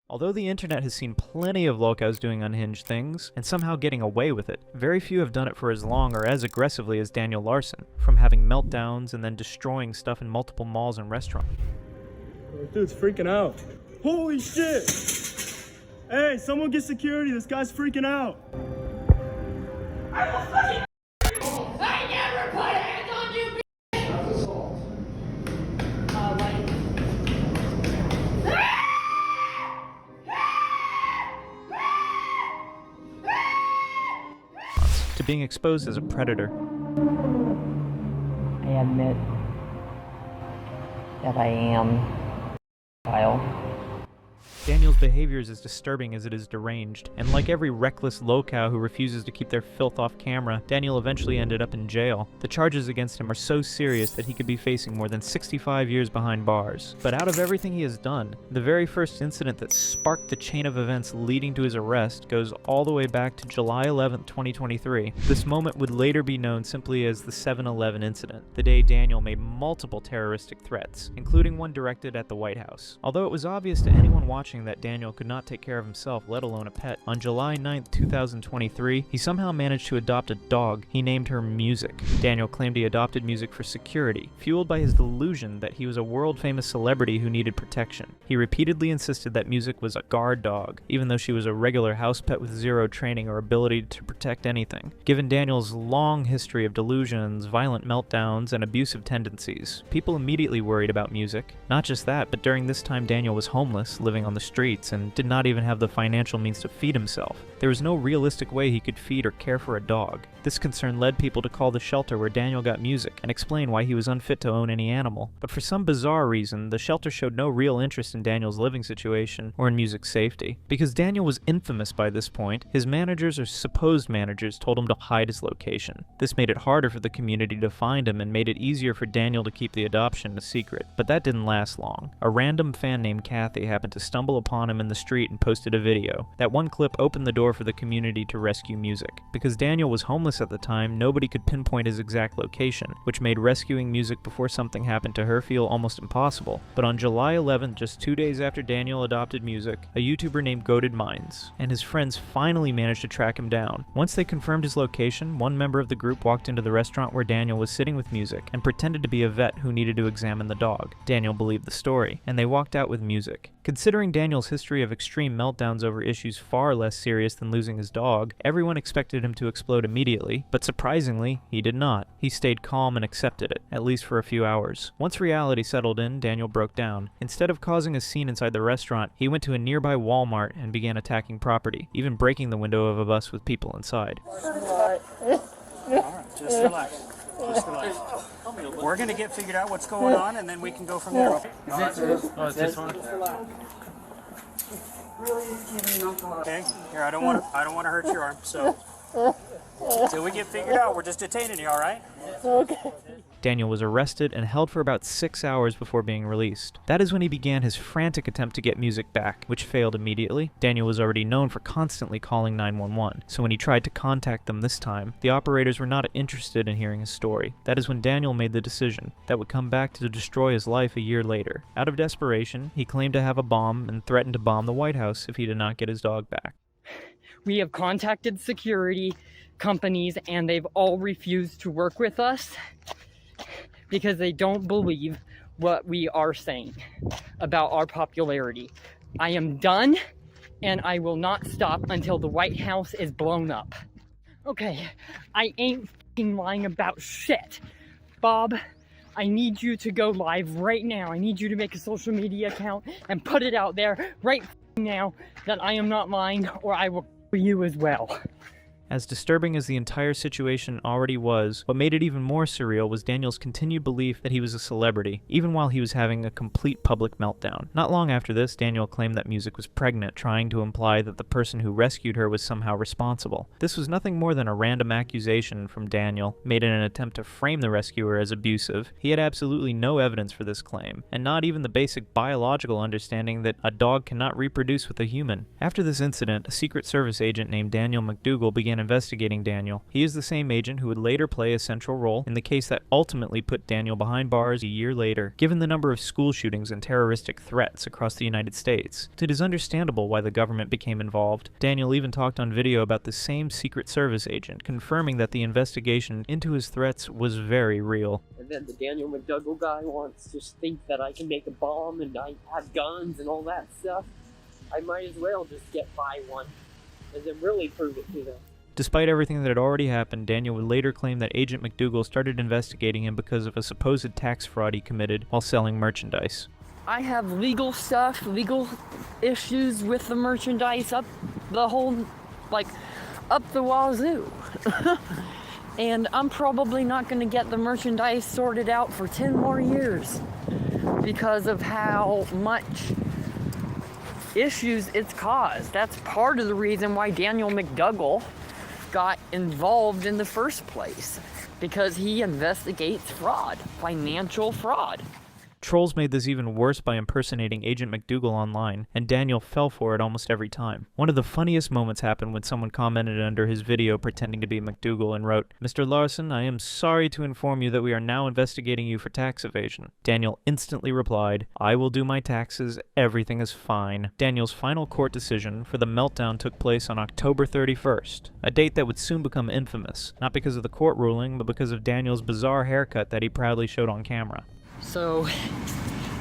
Although the internet has seen plenty of lolcows doing unhinged things, and somehow getting away with it, very few have done it for as long or as aggressively as Daniel Larson, from having meltdowns and then destroying stuff in multiple malls and restaurants. Dude's freaking out. Holy shit! Hey, someone get security, this guy's freaking out! I will fucking I never put hands on you, bitch! That's assault. To being exposed as a predator. I admit that I am vile. Daniel's behavior is as disturbing as it is deranged, and like every reckless lolcow who refuses to keep their filth off camera, Daniel eventually ended up in jail. The charges against him are so serious that he could be facing more than 65 years behind bars. But out of everything he has done, the very first incident that sparked the chain of events leading to his arrest goes all the way back to July 11, 2023. This moment would later be known simply as the 7/11 incident, the day Daniel made multiple terroristic threats, including one directed at the White House. Although it was obvious to anyone watching that Daniel could not take care of himself, let alone a pet, on July 9, 2023, he somehow managed to adopt a dog. He named her Music. Daniel claimed he adopted Music for security, fueled by his delusion that he was a world-famous celebrity who needed protection. He repeatedly insisted that Music was a guard dog, even though she was a regular house pet with zero training or ability to protect anything. Given Daniel's long history of delusions, violent meltdowns, and abusive tendencies, people immediately worried about Music. Not just that, but during this time Daniel was homeless, living on the streets, and did not even have the financial means to feed himself. There was no realistic way he could feed or care for a dog. This concern led people to call the shelter where Daniel got Music and explain why he was unfit to own any animal. But for some bizarre reason, the shelter showed no real interest in Daniel's living situation or in Music's safety. Because Daniel was infamous by this point, his managers or supposed managers told him to hide his location. This made it harder for the community to find him and made it easier for Daniel to keep the adoption a secret. But that didn't last long. A random fan named Kathy happened to stumble upon him in the street and posted a video. That one clip opened the door for the community to rescue Music. Because Daniel was homeless at the time, nobody could pinpoint his exact location, which made rescuing Music before something happened to her feel almost impossible. But on July 11th, just 2 days after Daniel adopted Music, a YouTuber named Goated Minds and his friends finally managed to track him down. Once they confirmed his location, one member of the group walked into the restaurant where Daniel was sitting with Music and pretended to be a vet who needed to examine the dog. Daniel believed the story, and they walked out with Music. Considering Daniel's history of extreme meltdowns over issues far less serious than losing his dog, everyone expected him to explode immediately, but surprisingly, he did not. He stayed calm and accepted it, at least for a few hours. Once reality settled in, Daniel broke down. Instead of causing a scene inside the restaurant, he went to a nearby Walmart and began attacking property, even breaking the window of a bus with people inside. Alright, just relax. Just relax. We're gonna get figured out what's going on, and then we can go from there. Oh, it's this one? Okay. Here, I don't want to hurt your arm. So, until we get figured out, we're just detaining you. All right? Okay. Daniel was arrested and held for about 6 hours before being released. That is when he began his frantic attempt to get Music back, which failed immediately. Daniel was already known for constantly calling 911, so when he tried to contact them this time, the operators were not interested in hearing his story. That is when Daniel made the decision that would come back to destroy his life a year later. Out of desperation, he claimed to have a bomb and threatened to bomb the White House if he did not get his dog back. We have contacted security companies and they've all refused to work with us because they don't believe what we are saying about our popularity. I am done, and I will not stop until the White House is blown up. Okay, I ain't f***ing lying about shit. Bob, I need you to go live right now. I need you to make a social media account and put it out there right now that I am not lying, or I will kill you as well. As disturbing as the entire situation already was, what made it even more surreal was Daniel's continued belief that he was a celebrity, even while he was having a complete public meltdown. Not long after this, Daniel claimed that Music was pregnant, trying to imply that the person who rescued her was somehow responsible. This was nothing more than a random accusation from Daniel, made in an attempt to frame the rescuer as abusive. He had absolutely no evidence for this claim, and not even the basic biological understanding that a dog cannot reproduce with a human. After this incident, a Secret Service agent named Daniel MacDougall began began investigating Daniel. He is the same agent who would later play a central role in the case that ultimately put Daniel behind bars a year later. Given the number of school shootings and terroristic threats across the United States, it is understandable why the government became involved. Daniel even talked on video about the same Secret Service agent, confirming that the investigation into his threats was very real. And then the Daniel MacDougall guy wants to think that I can make a bomb and I have guns and all that stuff. I might as well just get by one and then really prove it to them. Despite everything that had already happened, Daniel would later claim that Agent MacDougall started investigating him because of a supposed tax fraud he committed while selling merchandise. I have legal stuff, legal issues with the merchandise up the whole, up the wazoo. And I'm probably not going to get the merchandise sorted out for 10 more years because of how much issues it's caused. That's part of the reason why Daniel MacDougall got involved in the first place, because he investigates fraud, financial fraud. Trolls made this even worse by impersonating Agent MacDougall online, and Daniel fell for it almost every time. One of the funniest moments happened when someone commented under his video pretending to be MacDougall and wrote, "Mr. Larson, I am sorry to inform you that we are now investigating you for tax evasion." Daniel instantly replied, "I will do my taxes, everything is fine." Daniel's final court decision for the meltdown took place on October 31st, a date that would soon become infamous, not because of the court ruling, but because of Daniel's bizarre haircut that he proudly showed on camera. So,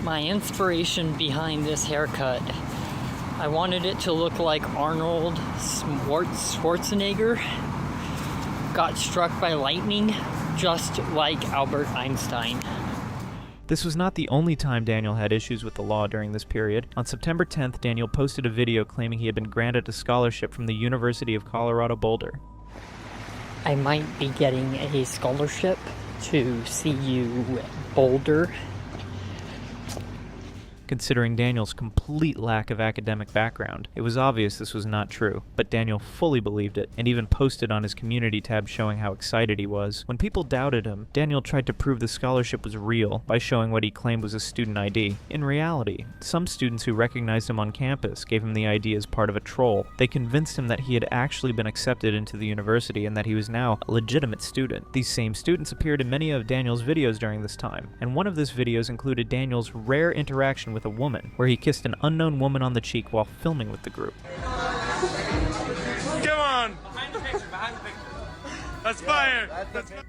my inspiration behind this haircut, I wanted it to look like Arnold Schwarzenegger got struck by lightning, just like Albert Einstein. This was not the only time Daniel had issues with the law during this period. On September 10th, Daniel posted a video claiming he had been granted a scholarship from the University of Colorado Boulder. I might be getting a scholarship to CU Boulder. Considering Daniel's complete lack of academic background, it was obvious this was not true, but Daniel fully believed it, and even posted on his community tab showing how excited he was. When people doubted him, Daniel tried to prove the scholarship was real by showing what he claimed was a student ID. In reality, some students who recognized him on campus gave him the ID as part of a troll. They convinced him that he had actually been accepted into the university and that he was now a legitimate student. These same students appeared in many of Daniel's videos during this time, and one of those videos included Daniel's rare interaction with a woman, where he kissed an unknown woman on the cheek while filming with the group. Come on! Behind the picture. That's fire!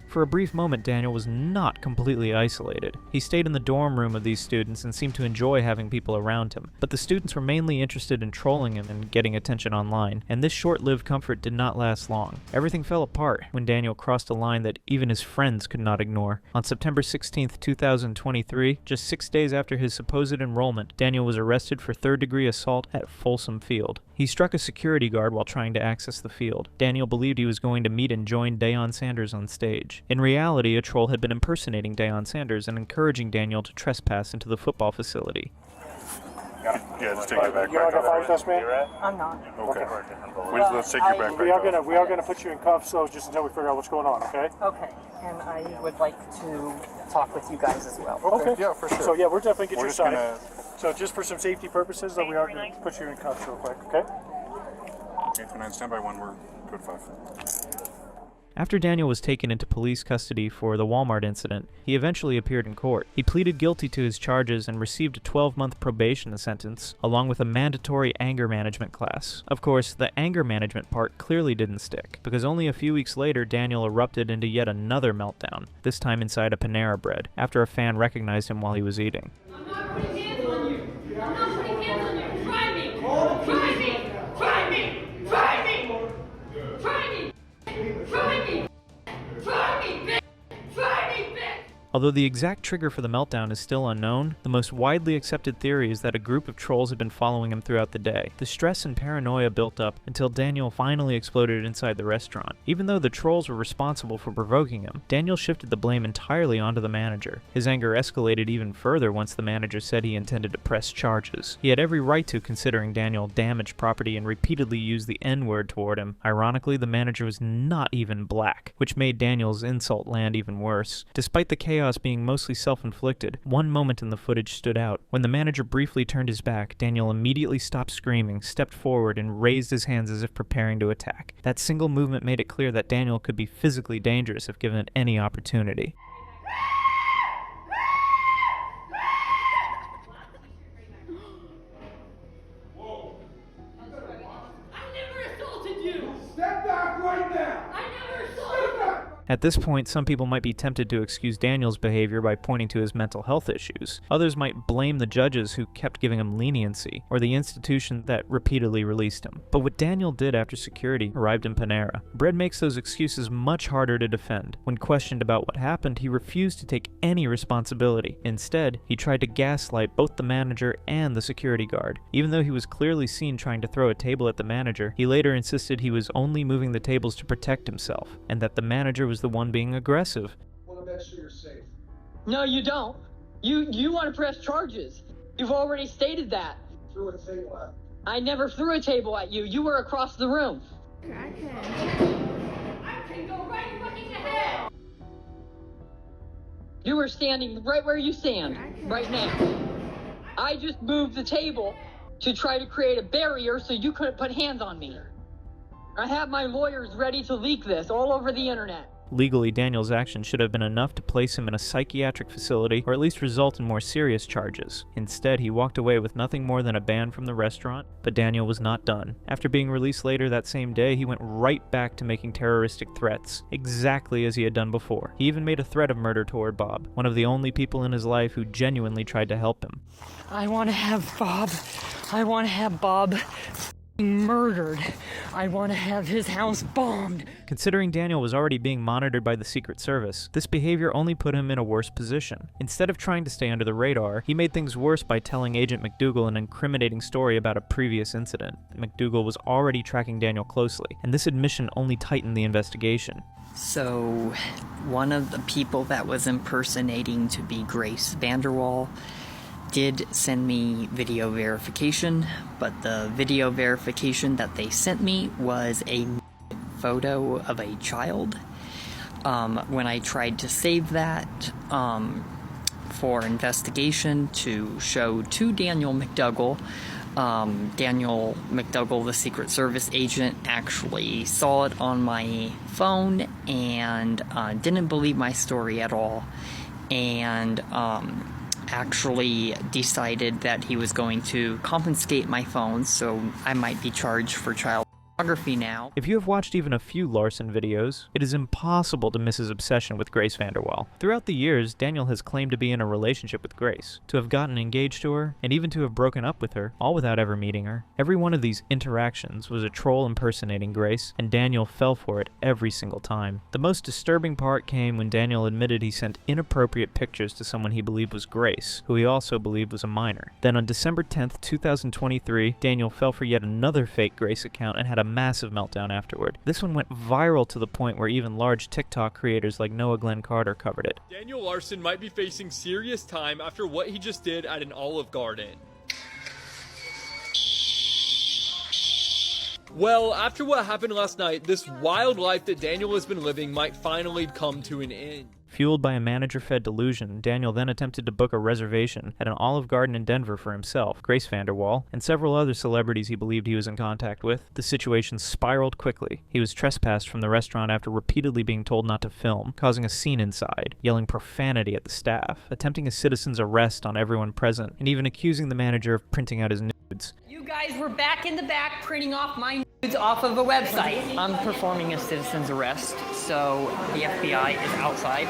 For a brief moment, Daniel was not completely isolated. He stayed in the dorm room of these students and seemed to enjoy having people around him. But the students were mainly interested in trolling him and getting attention online, and this short-lived comfort did not last long. Everything fell apart when Daniel crossed a line that even his friends could not ignore. On September 16th, 2023, just 6 days after his supposed enrollment, Daniel was arrested for third-degree assault at Folsom Field. He struck a security guard while trying to access the field. Daniel believed he was going to meet and join Deion Sanders on stage. In reality, a troll had been impersonating Deion Sanders and encouraging Daniel to trespass into the football facility. Yeah, just take your backpack. You're not gonna fight with us, man? I'm not. Okay. Let's take your backpack. We are gonna put you in cuffs, so just until we figure out what's going on, okay? Okay, and I would like to talk with you guys as well. Okay. Yeah, for sure. So yeah, we're definitely get We're your just side. gonna... So just for some safety purposes, though, we are gonna put you in cuffs real quick, okay? Okay, 29, stand by 1, we're good 5. After Daniel was taken into police custody for the Walmart incident, he eventually appeared in court. He pleaded guilty to his charges and received a 12-month probation sentence, along with a mandatory anger management class. Of course, the anger management part clearly didn't stick, because only a few weeks later, Daniel erupted into yet another meltdown, this time inside a Panera Bread, after a fan recognized him while he was eating. I'm not putting hands on you. I'm not putting hands on you. Try me. Try me. Try me. Try me. Try me. Try me. Try me, bitch. Try me, bitch. Although the exact trigger for the meltdown is still unknown, the most widely accepted theory is that a group of trolls had been following him throughout the day. The stress and paranoia built up until Daniel finally exploded inside the restaurant. Even though the trolls were responsible for provoking him, Daniel shifted the blame entirely onto the manager. His anger escalated even further once the manager said he intended to press charges. He had every right to, considering Daniel damaged property and repeatedly used the N-word toward him. Ironically, the manager was not even black, which made Daniel's insult land even worse. Despite the chaos chaos being mostly self-inflicted, one moment in the footage stood out. When the manager briefly turned his back, Daniel immediately stopped screaming, stepped forward, and raised his hands as if preparing to attack. That single movement made it clear that Daniel could be physically dangerous if given any opportunity. At this point, some people might be tempted to excuse Daniel's behavior by pointing to his mental health issues. Others might blame the judges who kept giving him leniency, or the institution that repeatedly released him. But what Daniel did after security arrived in Panera, Bread makes those excuses much harder to defend. When questioned about what happened, he refused to take any responsibility. Instead, he tried to gaslight both the manager and the security guard. Even though he was clearly seen trying to throw a table at the manager, he later insisted he was only moving the tables to protect himself, and that the manager was the one being aggressive. Want to make sure you're safe. No, you don't. You want to press charges. You've already stated that. Threw a table at. I never threw a table at you. You were across the room. I can go right fucking to hell. You were standing right where you stand right now. I just moved the table to try to create a barrier so you couldn't put hands on me. I have my lawyers ready to leak this all over the internet. Legally, Daniel's actions should have been enough to place him in a psychiatric facility or at least result in more serious charges. Instead, he walked away with nothing more than a ban from the restaurant, but Daniel was not done. After being released later that same day, he went right back to making terroristic threats, exactly as he had done before. He even made a threat of murder toward Bob, one of the only people in his life who genuinely tried to help him. I want to have Bob murdered. I want to have his house bombed. Considering Daniel was already being monitored by the Secret Service, this behavior only put him in a worse position. Instead of trying to stay under the radar, he made things worse by telling Agent MacDougall an incriminating story about a previous incident. MacDougall was already tracking Daniel closely, and this admission only tightened the investigation. So, one of the people that was impersonating to be Grace VanderWaal did send me video verification, but the video verification that they sent me was a photo of a child. When I tried to save that for investigation to show to Daniel MacDougall, Daniel MacDougall, the Secret Service agent, actually saw it on my phone and didn't believe my story at all, and actually decided that he was going to confiscate my phone, so I might be charged for child pornography now. If you have watched even a few Larson videos, it is impossible to miss his obsession with Grace VanderWaal. Throughout the years, Daniel has claimed to be in a relationship with Grace, to have gotten engaged to her, and even to have broken up with her, all without ever meeting her. Every one of these interactions was a troll impersonating Grace, and Daniel fell for it every single time. The most disturbing part came when Daniel admitted he sent inappropriate pictures to someone he believed was Grace, who he also believed was a minor. Then on December 10th, 2023, Daniel fell for yet another fake Grace account and had a massive meltdown afterward. This one went viral to the point where even large TikTok creators like Noah Glenn Carter covered it. Daniel Larson might be facing serious time after what he just did at an Olive Garden. Well, after what happened last night, this wild life that Daniel has been living might finally come to an end. Fueled by a manager-fed delusion, Daniel then attempted to book a reservation at an Olive Garden in Denver for himself, Grace VanderWaal, and several other celebrities he believed he was in contact with. The situation spiraled quickly. He was trespassed from the restaurant after repeatedly being told not to film, causing a scene inside, yelling profanity at the staff, attempting a citizen's arrest on everyone present, and even accusing the manager of printing out his nudes. You guys were back in the back printing off my nudes off of a website. I'm performing a citizen's arrest, so the FBI is outside.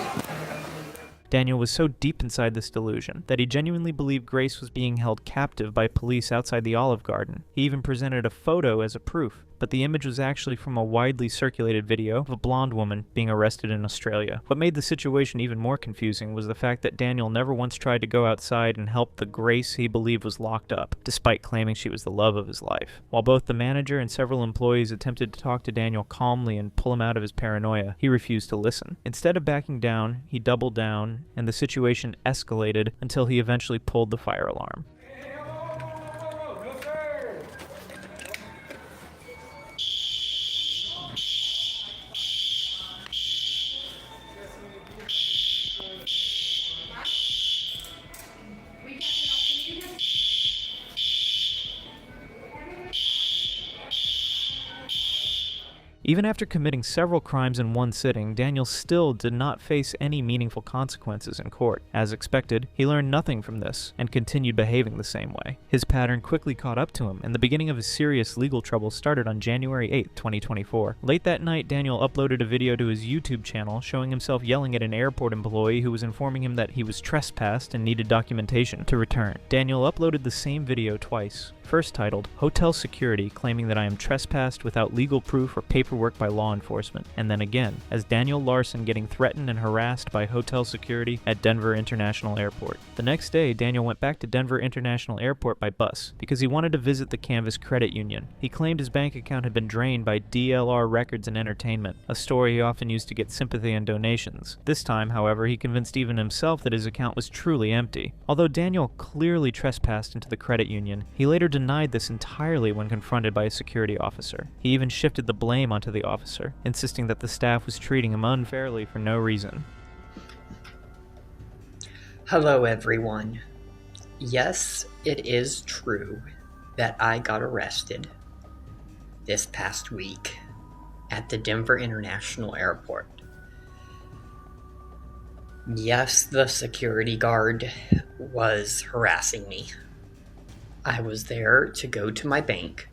Daniel was so deep inside this delusion that he genuinely believed Grace was being held captive by police outside the Olive Garden. He even presented a photo as a proof, but the image was actually from a widely circulated video of a blonde woman being arrested in Australia. What made the situation even more confusing was the fact that Daniel never once tried to go outside and help the Grace he believed was locked up, despite claiming she was the love of his life. While both the manager and several employees attempted to talk to Daniel calmly and pull him out of his paranoia, he refused to listen. Instead of backing down, he doubled down, and the situation escalated until he eventually pulled the fire alarm. Even after committing several crimes in one sitting, Daniel still did not face any meaningful consequences in court. As expected, he learned nothing from this and continued behaving the same way. His pattern quickly caught up to him, and the beginning of his serious legal trouble started on January 8, 2024. Late that night, Daniel uploaded a video to his YouTube channel showing himself yelling at an airport employee who was informing him that he was trespassed and needed documentation to return. Daniel uploaded the same video twice. First titled, "Hotel Security Claiming That I Am Trespassed Without Legal Proof or Paperwork by Law Enforcement," and then again, as Daniel Larson getting threatened and harassed by hotel security at Denver International Airport. The next day, Daniel went back to Denver International Airport by bus because he wanted to visit the Canvas Credit Union. He claimed his bank account had been drained by DLR Records and Entertainment, a story he often used to get sympathy and donations. This time, however, he convinced even himself that his account was truly empty. Although Daniel clearly trespassed into the credit union, he later denied this entirely when confronted by a security officer. He even shifted the blame onto the officer, insisting that the staff was treating him unfairly for no reason. Hello everyone. Yes, it is true that I got arrested this past week at the Denver International Airport. Yes, the security guard was harassing me. I was there to go to my bank,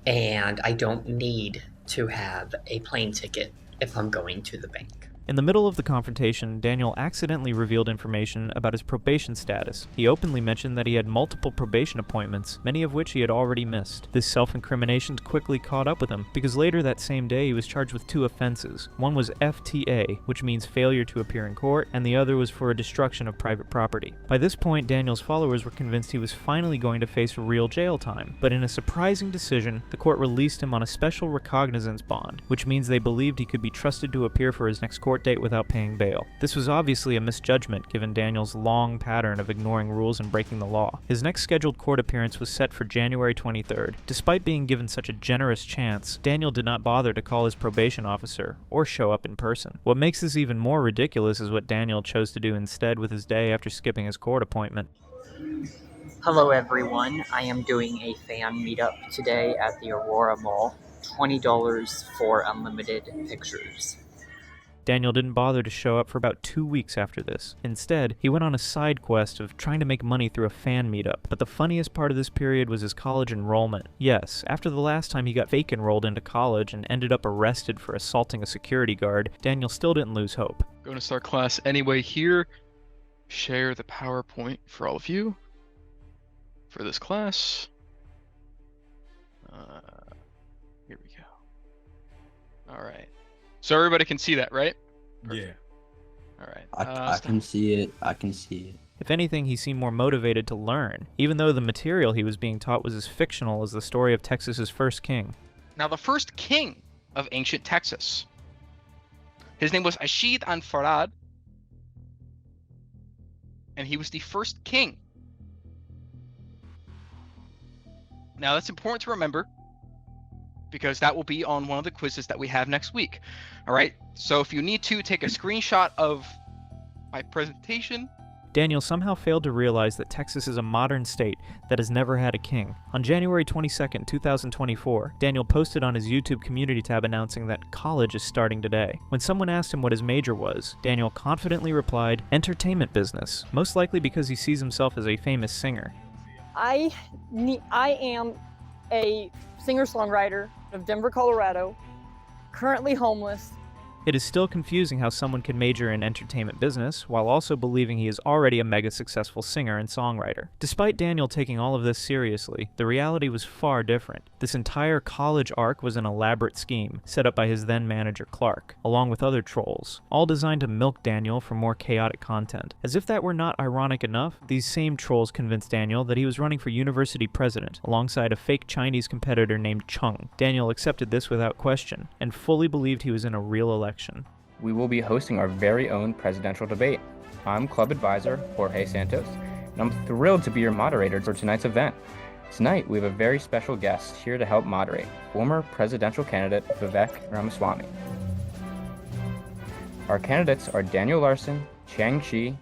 and I don't need to have a plane ticket if I'm going to the bank. In the middle of the confrontation, Daniel accidentally revealed information about his probation status. He openly mentioned that he had multiple probation appointments, many of which he had already missed. This self-incrimination quickly caught up with him, because later that same day he was charged with 2 offenses. One was FTA, which means failure to appear in court, and the other was for a destruction of private property. By this point, Daniel's followers were convinced he was finally going to face real jail time, but in a surprising decision, the court released him on a special recognizance bond, which means they believed he could be trusted to appear for his next court date without paying bail. This was obviously a misjudgment given Daniel's long pattern of ignoring rules and breaking the law. His next scheduled court appearance was set for January 23rd. Despite being given such a generous chance, Daniel did not bother to call his probation officer or show up in person. What makes this even more ridiculous is what Daniel chose to do instead with his day after skipping his court appointment. Hello everyone, I am doing a fan meetup today at the Aurora Mall. $20 for unlimited pictures. Daniel didn't bother to show up for about 2 weeks after this. Instead, he went on a side quest of trying to make money through a fan meetup. But the funniest part of this period was his college enrollment. Yes, after the last time he got fake enrolled into college and ended up arrested for assaulting a security guard, Daniel still didn't lose hope. Going to start class anyway here. Share the PowerPoint for all of you for this class. Here we go. All right. So everybody can see that, right? Perfect. Yeah. All right. I can see it. I can see it. If anything, he seemed more motivated to learn, even though the material he was being taught was as fictional as the story of Texas's first king. Now, the first king of ancient Texas, his name was Ashid Farad, and he was the first king. Now, that's important to remember, because that will be on one of the quizzes that we have next week. All right, so if you need to, take a screenshot of my presentation. Daniel somehow failed to realize that Texas is a modern state that has never had a king. On January 22nd, 2024, Daniel posted on his YouTube community tab announcing that college is starting today. When someone asked him what his major was, Daniel confidently replied, "Entertainment business," most likely because he sees himself as a famous singer. I am a singer-songwriter of Denver, Colorado, currently homeless. It is still confusing how someone can major in entertainment business while also believing he is already a mega successful singer and songwriter. Despite Daniel taking all of this seriously, the reality was far different. This entire college arc was an elaborate scheme set up by his then manager Clark, along with other trolls, all designed to milk Daniel for more chaotic content. As if that were not ironic enough, these same trolls convinced Daniel that he was running for university president alongside a fake Chinese competitor named Chung. Daniel accepted this without question and fully believed he was in a real election. We will be hosting our very own presidential debate. I'm club advisor Jorge Santos, and I'm thrilled to be your moderator for tonight's event. Tonight, we have a very special guest here to help moderate, former presidential candidate Vivek Ramaswamy. Our candidates are Daniel Larson, Chang Chi,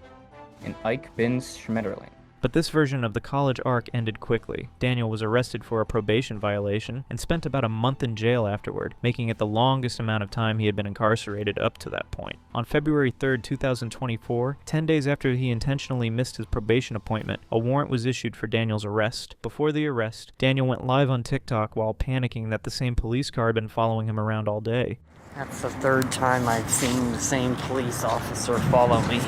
and Ike Binns Schmetterling. But this version of the college arc ended quickly. Daniel was arrested for a probation violation and spent about a month in jail afterward, making it the longest amount of time he had been incarcerated up to that point. On February 3rd, 2024, 10 days after he intentionally missed his probation appointment, a warrant was issued for Daniel's arrest. Before the arrest, Daniel went live on TikTok while panicking that the same police car had been following him around all day. That's the third time I've seen the same police officer follow me.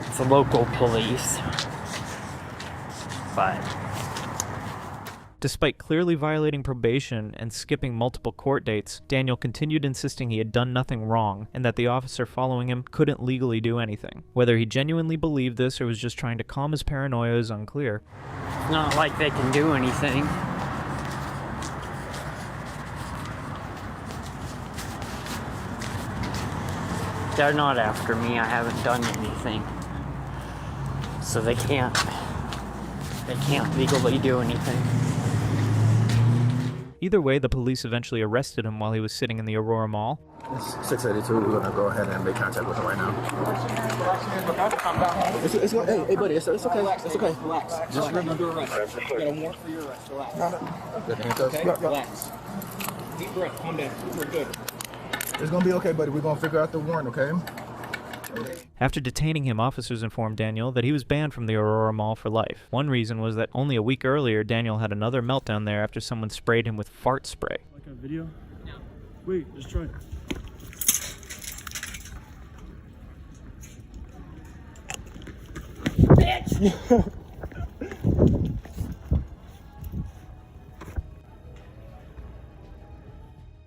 It's the local police. But despite clearly violating probation and skipping multiple court dates, Daniel continued insisting he had done nothing wrong and that the officer following him couldn't legally do anything. Whether he genuinely believed this or was just trying to calm his paranoia is unclear. it's not like they can do anything. They're not after me. I haven't done anything. So they can't legally do anything. Either way, the police eventually arrested him while he was sitting in the Aurora Mall. It's 682. We're gonna go ahead and make contact with him right now. It's hey, buddy, it's okay. It's okay. Relax. Just remember arrest. You got a warrant for your arrest. Relax. Okay? Relax. Deep breath. Calm down. We're good. It's gonna be okay, buddy. We're gonna figure out the warrant, okay? After detaining him, officers informed Daniel that he was banned from the Aurora Mall for life. One reason was that only a week earlier, Daniel had another meltdown there after someone sprayed him with fart spray. Like a video? No. Wait, just try. Bitch!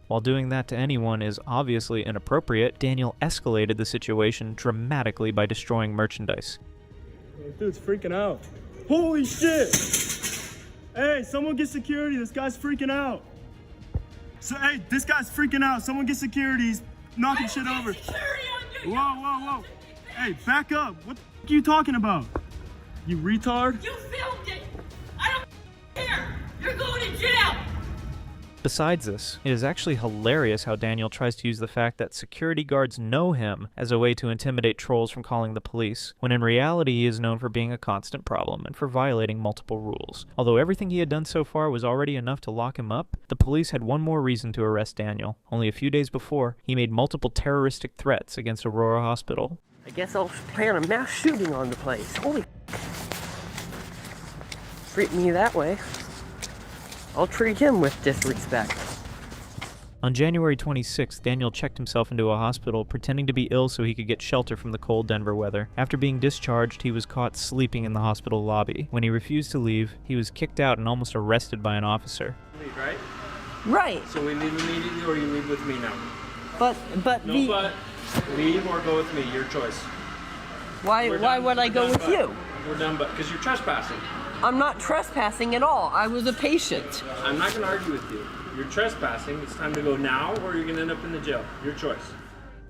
While doing that to anyone is obviously inappropriate, Daniel escalated the situation dramatically by destroying merchandise. Dude's freaking out. Holy shit! Hey, someone get security. This guy's freaking out. So, hey, this guy's freaking out. Someone get security. He's knocking shit over. Whoa. Hey, back up. What the f are you talking about? You retard? You filmed it! I don't care! You're going to jail! Besides this, it is actually hilarious how Daniel tries to use the fact that security guards know him as a way to intimidate trolls from calling the police, when in reality he is known for being a constant problem and for violating multiple rules. Although everything he had done so far was already enough to lock him up, the police had one more reason to arrest Daniel. Only a few days before, he made multiple terroristic threats against Aurora Hospital. I guess I'll plan a mass shooting on the place. Holy treat me that way. I'll treat him with disrespect. On January 26th, Daniel checked himself into a hospital pretending to be ill so he could get shelter from the cold Denver weather. After being discharged, he was caught sleeping in the hospital lobby. When he refused to leave, he was kicked out and almost arrested by an officer. Leave, right? Right. So we leave immediately or you leave with me now? But leave or go with me, your choice. Why would I go with you? We're done, but because you're trespassing. I'm not trespassing at all. I was a patient. I'm not going to argue with you. You're trespassing. It's time to go now or you're going to end up in the jail. Your choice.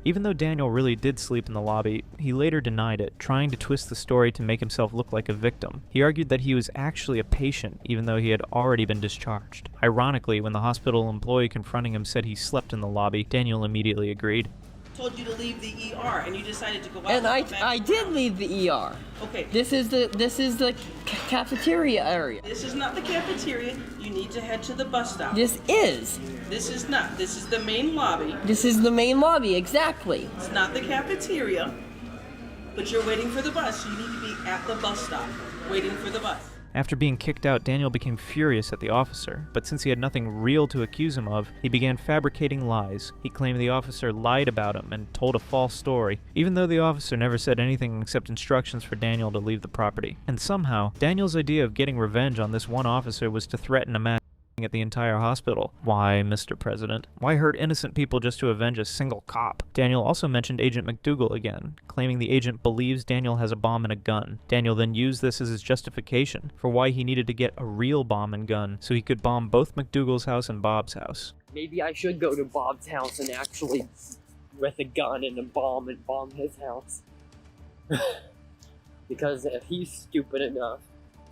Even though Daniel really did sleep in the lobby, he later denied it, trying to twist the story to make himself look like a victim. He argued that he was actually a patient, even though he had already been discharged. Ironically, when the hospital employee confronting him said he slept in the lobby, Daniel immediately agreed. Told you to leave the ER and you decided to go out. And I did leave the ER. Okay. This is the cafeteria area. This is not the cafeteria. You need to head to the bus stop. This is. This is not. This is the main lobby. This is the main lobby, exactly. It's not the cafeteria. But you're waiting for the bus. You need to be at the bus stop, waiting for the bus. After being kicked out, Daniel became furious at the officer, but since he had nothing real to accuse him of, he began fabricating lies. He claimed the officer lied about him and told a false story, even though the officer never said anything except instructions for Daniel to leave the property. And somehow, Daniel's idea of getting revenge on this one officer was to threaten a mass at the entire hospital. Why, Mr. President? Why hurt innocent people just to avenge a single cop? Daniel also mentioned Agent MacDougall again, claiming the agent believes Daniel has a bomb and a gun. Daniel then used this as his justification for why he needed to get a real bomb and gun so he could bomb both MacDougall's house and Bob's house. Maybe I should go to Bob's house and actually, with a gun and a bomb, and bomb his house. Because if he's stupid enough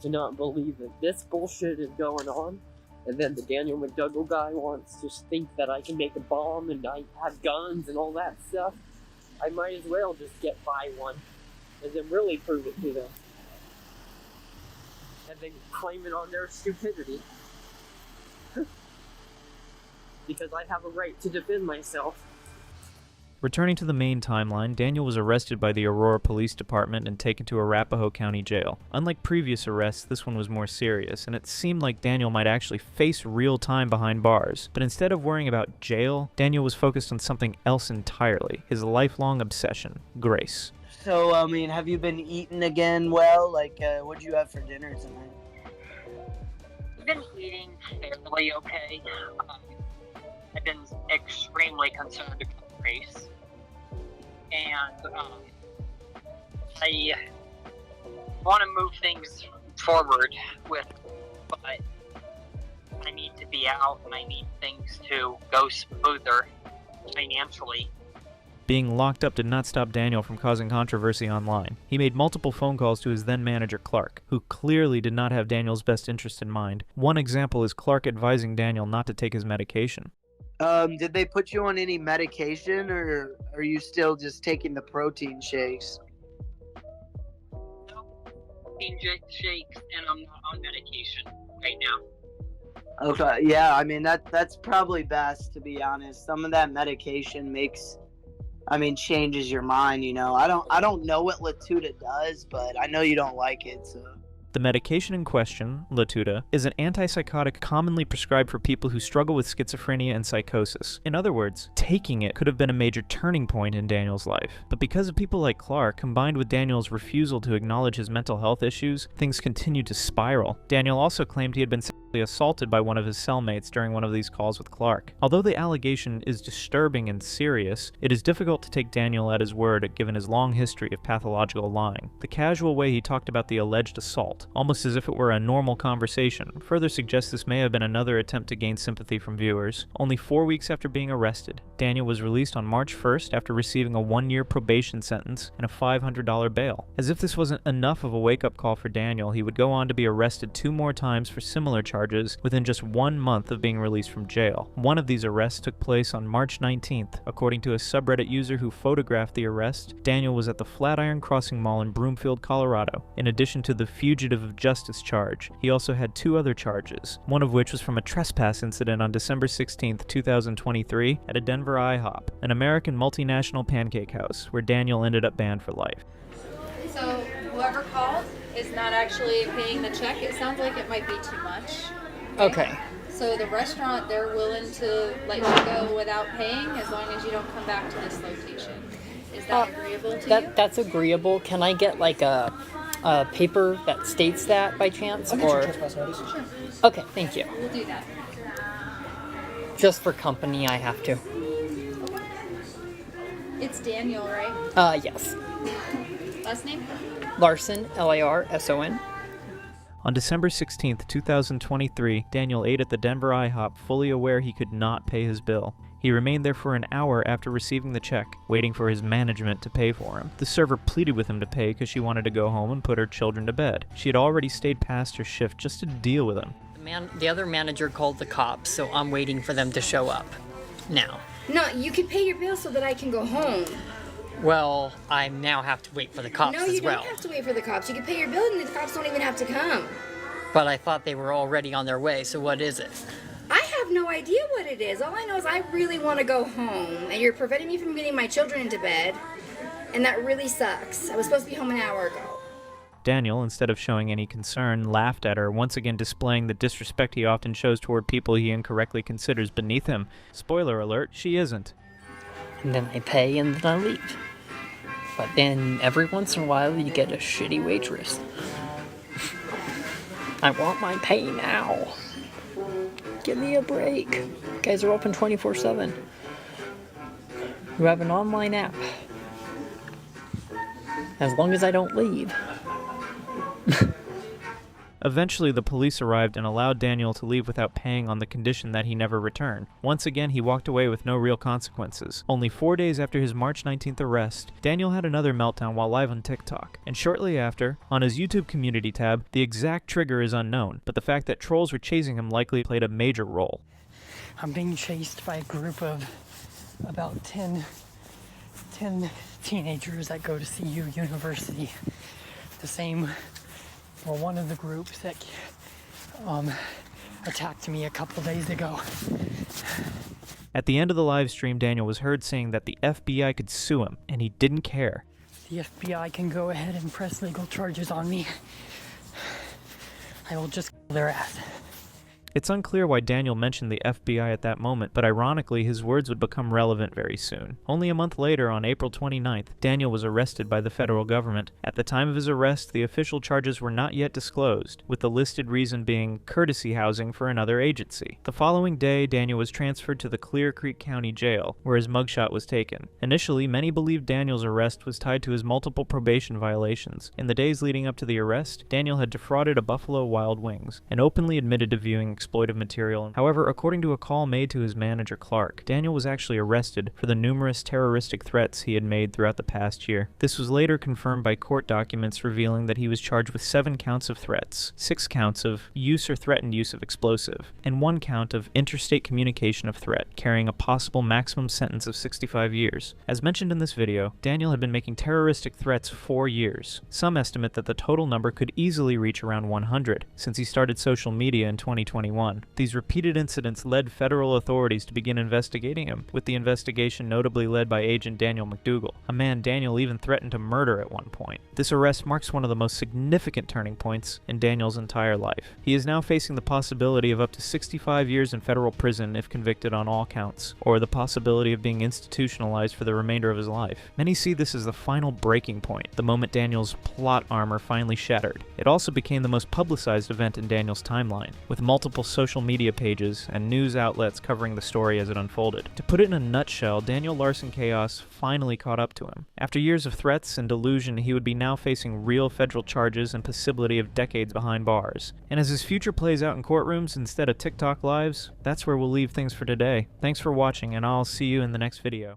to not believe that this bullshit is going on, and then the Daniel MacDougall guy wants to think that I can make a bomb and I have guns and all that stuff, I might as well just get by one. and then really prove it to them. And then claim it on their stupidity. Because I have a right to defend myself. Returning to the main timeline, Daniel was arrested by the Aurora Police Department and taken to Arapahoe County Jail. Unlike previous arrests, this one was more serious, and it seemed like Daniel might actually face real time behind bars. But instead of worrying about jail, Daniel was focused on something else entirely, his lifelong obsession, Grace. So, I mean, have you been eating again well? Like, what'd you have for dinner tonight? I've been eating fairly okay. I've been extremely concerned about Grace. And I want to move things forward with, but I need to be out and I need things to go smoother financially. Being locked up did not stop Daniel from causing controversy online. He made multiple phone calls to his then-manager Clark, who clearly did not have Daniel's best interest in mind. One example is Clark advising Daniel not to take his medication. Did they put you on any medication, or are you still just taking the protein shakes? No, protein shakes, and I'm not on medication right now. Okay, yeah, I mean, that's probably best, to be honest. Some of that medication changes your mind, you know. I don't know what Latuda does, but I know you don't like it, so. The medication in question, Latuda, is an antipsychotic commonly prescribed for people who struggle with schizophrenia and psychosis. In other words, taking it could have been a major turning point in Daniel's life. But because of people like Clark, combined with Daniel's refusal to acknowledge his mental health issues, things continued to spiral. Daniel also claimed he had been sexually assaulted by one of his cellmates during one of these calls with Clark. Although the allegation is disturbing and serious, it is difficult to take Daniel at his word given his long history of pathological lying. The casual way he talked about the alleged assault, almost as if it were a normal conversation, further suggests this may have been another attempt to gain sympathy from viewers. Only 4 weeks after being arrested, Daniel was released on March 1st after receiving a 1-year probation sentence and a $500 bail. As if this wasn't enough of a wake-up call for Daniel, he would go on to be arrested 2 more times for similar charges within just 1 month of being released from jail. One of these arrests took place on March 19th. According to a subreddit user who photographed the arrest, Daniel was at the Flatiron Crossing Mall in Broomfield, Colorado. In addition to the fugitive of justice charge, he also had 2 other charges, one of which was from a trespass incident on December 16, 2023 at a Denver IHOP, an American multinational pancake house, where Daniel ended up banned for life. So whoever called is not actually paying the check. It sounds like it might be too much. Okay. So the restaurant, they're willing to let you go without paying as long as you don't come back to this location. Is that agreeable to you? That's agreeable. Can I get like a paper that states that by chance? I'll get your trespass notice. Sure. Okay, thank you. We'll do that. Just for company, I have to. It's Daniel, right? Yes. Last name? Larson, Larson. On December 16, 2023, Daniel ate at the Denver IHOP fully aware he could not pay his bill. He remained there for an hour after receiving the check, waiting for his management to pay for him. The server pleaded with him to pay because she wanted to go home and put her children to bed. She had already stayed past her shift just to deal with him. The other manager called the cops, so I'm waiting for them to show up. Now. No, you can pay your bill so that I can go home. Well, I now have to wait for the cops as well. No, you don't have to wait for the cops. You can pay your bill and the cops don't even have to come. But I thought they were already on their way, so what is it? I have no idea what it is. All I know is I really want to go home, and you're preventing me from getting my children into bed, and that really sucks. I was supposed to be home an hour ago. Daniel, instead of showing any concern, laughed at her, once again displaying the disrespect he often shows toward people he incorrectly considers beneath him. Spoiler alert, she isn't. And then I pay and then I leave. But then every once in a while you get a shitty waitress. I want my pay now. Give me a break. You guys are open 24/7. You have an online app. As long as I don't leave. Eventually, the police arrived and allowed Daniel to leave without paying on the condition that he never return. Once again, he walked away with no real consequences. Only 4 days after his March 19th arrest, Daniel had another meltdown while live on TikTok. And shortly after, on his YouTube community tab, the exact trigger is unknown, but the fact that trolls were chasing him likely played a major role. I'm being chased by a group of about 10 10 teenagers that go to CU University. The same, or one of the groups that attacked me a couple days ago. At the end of the live stream, Daniel was heard saying that the FBI could sue him, and he didn't care. The FBI can go ahead and press legal charges on me. I will just kill their ass. It's unclear why Daniel mentioned the FBI at that moment, but ironically, his words would become relevant very soon. Only a month later, on April 29th, Daniel was arrested by the federal government. At the time of his arrest, the official charges were not yet disclosed, with the listed reason being courtesy housing for another agency. The following day, Daniel was transferred to the Clear Creek County Jail, where his mugshot was taken. Initially, many believed Daniel's arrest was tied to his multiple probation violations. In the days leading up to the arrest, Daniel had defrauded a Buffalo Wild Wings, and openly admitted to viewing exploitive material. However, according to a call made to his manager Clark, Daniel was actually arrested for the numerous terroristic threats he had made throughout the past year. This was later confirmed by court documents revealing that he was charged with 7 counts of threats, 6 counts of use or threatened use of explosive, and 1 count of interstate communication of threat, carrying a possible maximum sentence of 65 years. As mentioned in this video, Daniel had been making terroristic threats for years. Some estimate that the total number could easily reach around 100, since he started social media in 2021. These repeated incidents led federal authorities to begin investigating him, with the investigation notably led by Agent Daniel MacDougall, a man Daniel even threatened to murder at one point. This arrest marks one of the most significant turning points in Daniel's entire life. He is now facing the possibility of up to 65 years in federal prison if convicted on all counts, or the possibility of being institutionalized for the remainder of his life. Many see this as the final breaking point, the moment Daniel's plot armor finally shattered. It also became the most publicized event in Daniel's timeline, with multiple social media pages and news outlets covering the story as it unfolded. To put it in a nutshell, Daniel Larson chaos finally caught up to him. After years of threats and delusion, he would be now facing real federal charges and possibility of decades behind bars. And as his future plays out in courtrooms instead of TikTok lives, that's where we'll leave things for today. Thanks for watching, and I'll see you in the next video.